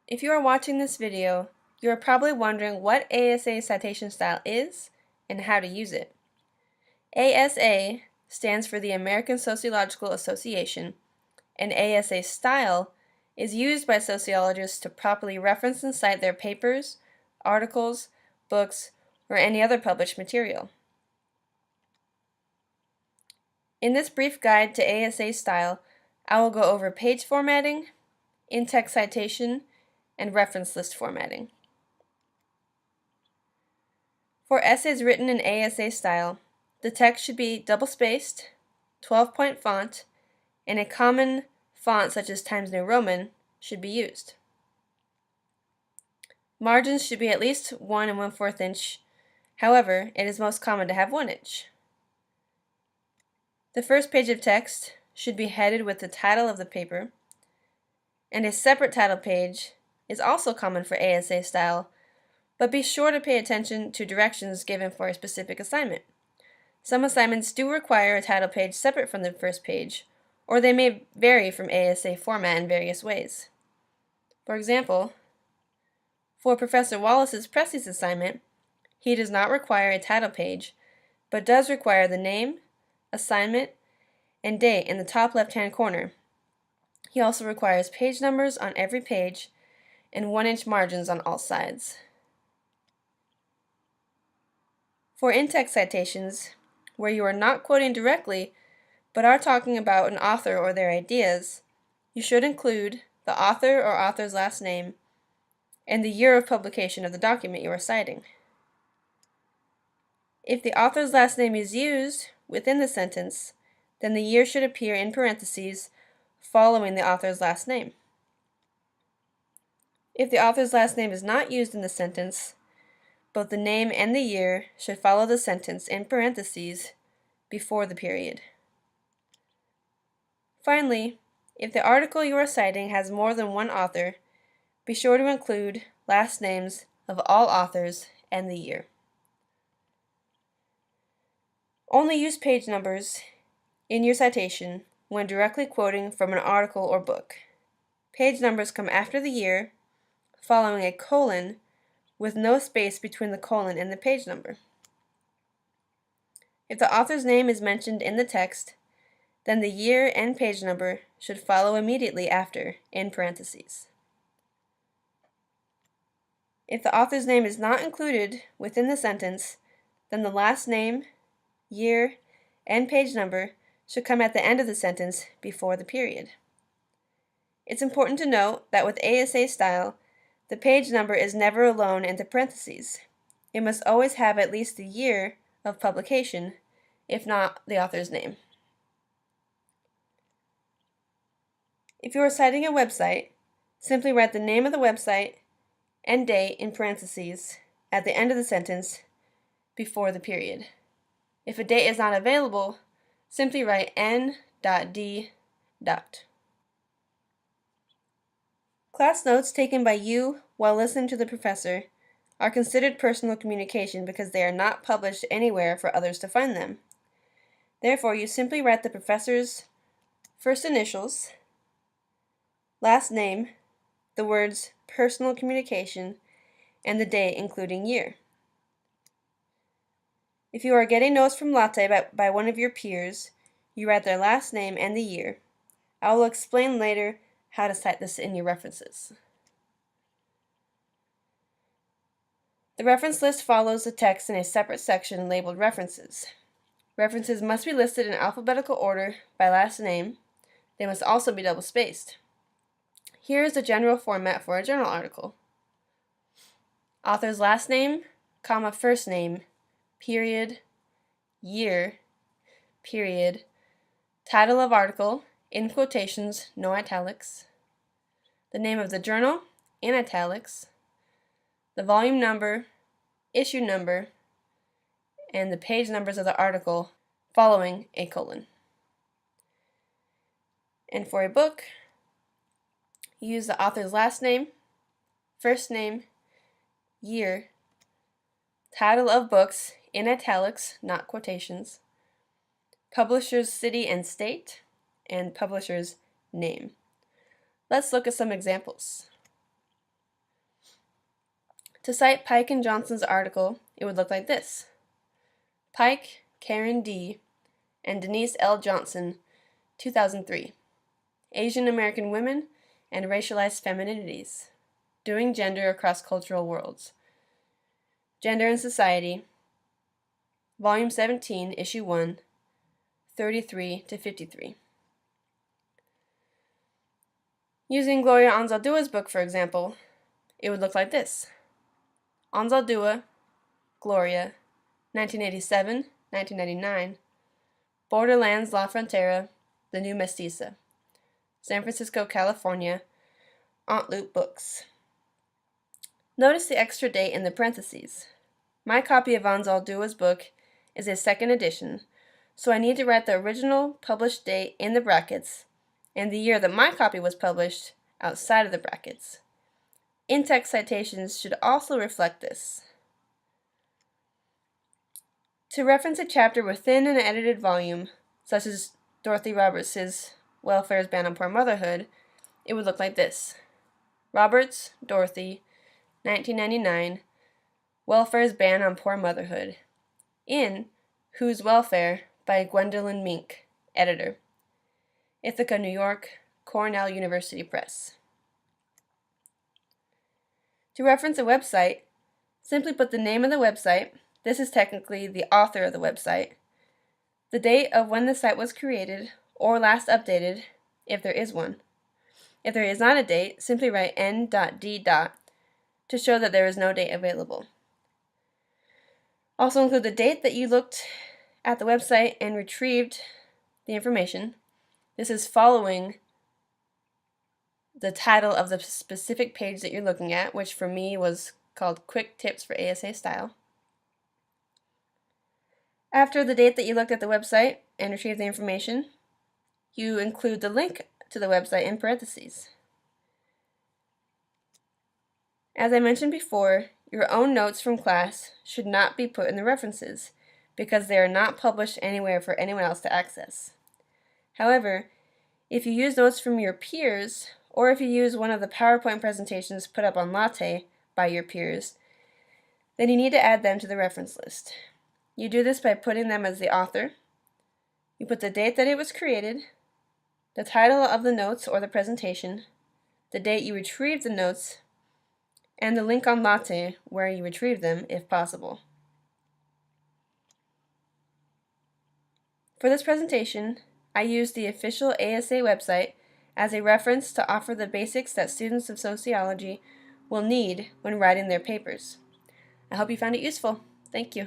If you are watching this video, you are probably wondering what ASA citation style is and how to use it. ASA stands for the American Sociological Association, and ASA style is used by sociologists to properly reference and cite their papers, articles, books, or any other published material. In this brief guide to ASA style, I will go over page formatting, in-text citation, and reference list formatting. For essays written in ASA style, the text should be double-spaced, 12-point font, and a common font such as Times New Roman should be used. Margins should be at least 1 1/4 inch. However, it is most common to have 1 inch. The first page of text should be headed with the title of the paper, and a separate title page is also common for ASA style, but be sure to pay attention to directions given for a specific assignment. Some assignments do require a title page separate from the first page, or they may vary from ASA format in various ways. For example, for Professor Wallace's Pressey's assignment, he does not require a title page, but does require the name, assignment, and date in the top left-hand corner. He also requires page numbers on every page and 1-inch margins on all sides. For in-text citations, where you are not quoting directly, but are talking about an author or their ideas, you should include the author or author's last name and the year of publication of the document you are citing. If the author's last name is used within the sentence, then the year should appear in parentheses following the author's last name. If the author's last name is not used in the sentence, both the name and the year should follow the sentence in parentheses before the period. Finally, if the article you are citing has more than one author, be sure to include last names of all authors and the year. Only use page numbers in your citation when directly quoting from an article or book. Page numbers come after the year, following a colon with no space between the colon and the page number. If the author's name is mentioned in the text, then the year and page number should follow immediately after in parentheses. If the author's name is not included within the sentence, then the last name, year, and page number should come at the end of the sentence before the period. It's important to note that with ASA style, the page number is never alone in the parentheses. It must always have at least the year of publication, if not the author's name. If you are citing a website, simply write the name of the website and date in parentheses at the end of the sentence before the period. If a date is not available, simply write n.d. Class notes taken by you while listening to the professor are considered personal communication because they are not published anywhere for others to find them. Therefore, you simply write the professor's first initials, last name, the words personal communication, and the date including year. If you are getting notes from Latte by one of your peers, you write their last name and the year. I will explain later how to cite this in your references. The reference list follows the text in a separate section labeled References. References must be listed in alphabetical order by last name. They must also be double-spaced. Here is the general format for a journal article. Author's last name, comma, first name, period, year, period, title of article, in quotations, no italics, the name of the journal, in italics, the volume number, issue number, and the page numbers of the article following a colon. And for a book, use the author's last name, first name, year, title of books, in italics, not quotations, publisher's city and state, and publisher's name. Let's look at some examples. To cite Pike and Johnson's article, it would look like this. Pike, Karen D., and Denise L. Johnson, 2003. Asian American Women and Racialized Femininities. Doing Gender Across Cultural Worlds. Gender and Society, Volume 17, Issue 1, 33 to 53. Using Gloria Anzaldua's book, for example, it would look like this. Anzaldua, Gloria, 1987, 1999. Borderlands La Frontera, The New Mestiza. San Francisco, California, Aunt Loop Books. Notice the extra date in the parentheses. My copy of Anzaldua's book is a second edition, so I need to write the original published date in the brackets and the year that my copy was published outside of the brackets. In-text citations should also reflect this. To reference a chapter within an edited volume, such as Dorothy Roberts' Welfare's Ban on Poor Motherhood, it would look like this. Roberts, Dorothy, 1999, Welfare's Ban on Poor Motherhood. In Whose Welfare by Gwendolyn Mink, editor. Ithaca, New York, Cornell University Press. To reference a website, simply put the name of the website, this is technically the author of the website, the date of when the site was created or last updated, if there is one. If there is not a date, simply write n.d. to show that there is no date available. Also include the date that you looked at the website and retrieved the information. This is following the title of the specific page that you're looking at, which for me was called Quick Tips for ASA Style. After the date that you looked at the website and retrieved the information, you include the link to the website in parentheses. As I mentioned before, your own notes from class should not be put in the references because they are not published anywhere for anyone else to access. However, if you use notes from your peers, or if you use one of the PowerPoint presentations put up on Latte by your peers, then you need to add them to the reference list. You do this by putting them as the author. You put the date that it was created, the title of the notes or the presentation, the date you retrieved the notes, and the link on Latte where you retrieved them, if possible. For this presentation, I used the official ASA website as a reference to offer the basics that students of sociology will need when writing their papers. I hope you found it useful. Thank you.